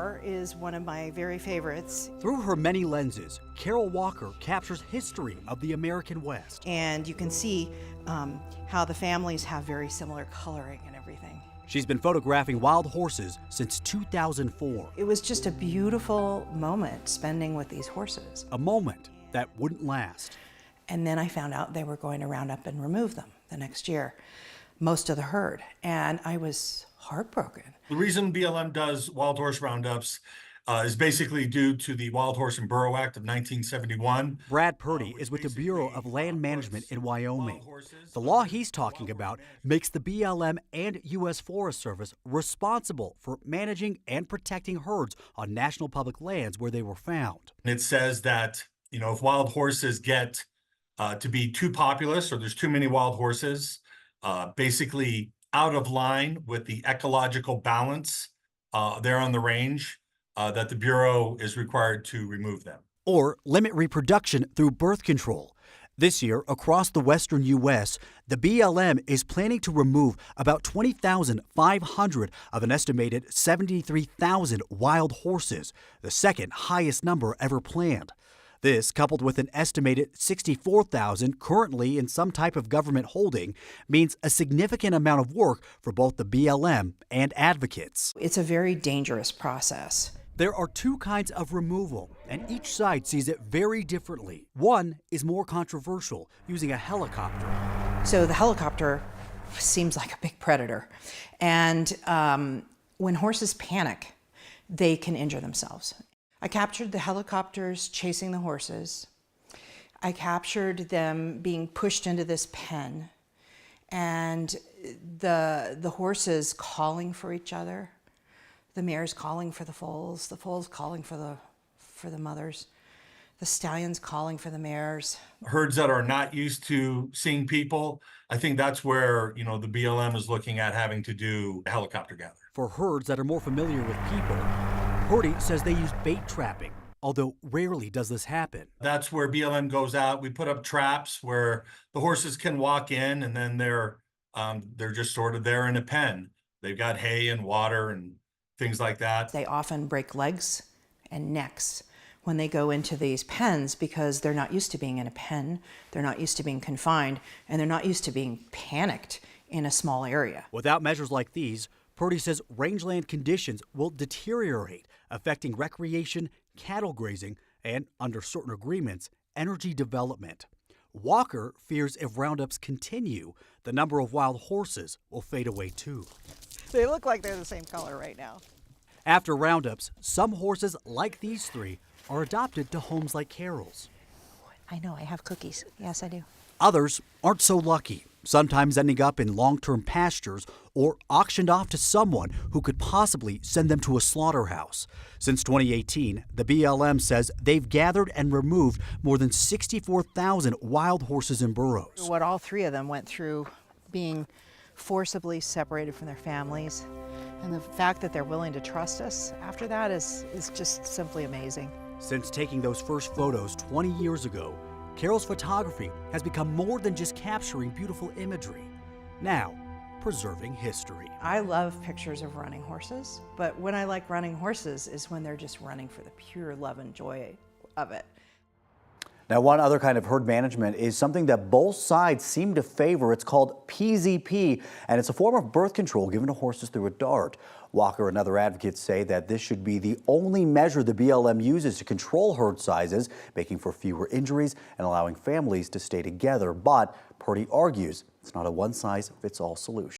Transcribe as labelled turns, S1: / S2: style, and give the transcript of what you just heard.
S1: car is one of my very favorites.
S2: Through her many lenses, Carol Walker captures history of the American West.
S1: And you can see how the families have very similar coloring and everything.
S2: She's been photographing wild horses since 2004.
S1: It was just a beautiful moment spending with these horses.
S2: A moment that wouldn't last.
S1: And then I found out they were going to round up and remove them the next year, most of the herd, and I was heartbroken.
S3: The reason BLM does wild horse roundups is basically due to the Wild Horse and Burro Act of 1971.
S2: Brad Purdy is with the Bureau of Land Management in Wyoming. The law he's talking about makes the BLM and U.S. Forest Service responsible for managing and protecting herds on national public lands where they were found.
S3: It says that, if wild horses get to be too populous or there's too many wild horses, basically out of line with the ecological balance there on the range, that the Bureau is required to remove them.
S2: Or limit reproduction through birth control. This year, across the western U.S., the BLM is planning to remove about 20,500 of an estimated 73,000 wild horses, the second highest number ever planned. This, coupled with an estimated 64,000 currently in some type of government holding, means a significant amount of work for both the BLM and advocates.
S1: It's a very dangerous process.
S2: There are two kinds of removal, and each side sees it very differently. One is more controversial, using a helicopter.
S1: So the helicopter seems like a big predator. And when horses panic, they can injure themselves. I captured the helicopters chasing the horses. I captured them being pushed into this pen, and the horses calling for each other. The mares calling for the foals calling for the mothers, the stallions calling for the mares.
S3: Herds that are not used to seeing people, I think that's where, the BLM is looking at having to do a helicopter gather.
S2: For herds that are more familiar with people, Purdy says they use bait trapping, although rarely does this happen.
S3: That's where BLM goes out. We put up traps where the horses can walk in, and then they're just sort of there in a pen. They've got hay and water and things like that.
S1: They often break legs and necks when they go into these pens because they're not used to being in a pen, they're not used to being confined, and they're not used to being panicked in a small area.
S2: Without measures like these, Purdy says rangeland conditions will deteriorate, affecting recreation, cattle grazing, and, under certain agreements, energy development. Walker fears if roundups continue, the number of wild horses will fade away too.
S1: They look like they're the same color right now.
S2: After roundups, some horses like these three are adopted to homes like Carol's.
S1: I know, I have cookies. Yes, I do.
S2: Others aren't so lucky, sometimes ending up in long-term pastures or auctioned off to someone who could possibly send them to a slaughterhouse. Since 2018, the BLM says they've gathered and removed more than 64,000 wild horses and burros.
S1: What all three of them went through being forcibly separated from their families, and the fact that they're willing to trust us after that is just simply amazing.
S2: Since taking those first photos 20 years ago, Carol's photography has become more than just capturing beautiful imagery. Now, preserving history.
S1: I love pictures of running horses, but when I like running horses is when they're just running for the pure love and joy of it.
S4: Now, one other kind of herd management is something that both sides seem to favor. It's called PZP, and it's a form of birth control given to horses through a dart. Walker and other advocates say that this should be the only measure the BLM uses to control herd sizes, making for fewer injuries and allowing families to stay together. But Purdy argues it's not a one-size-fits-all solution.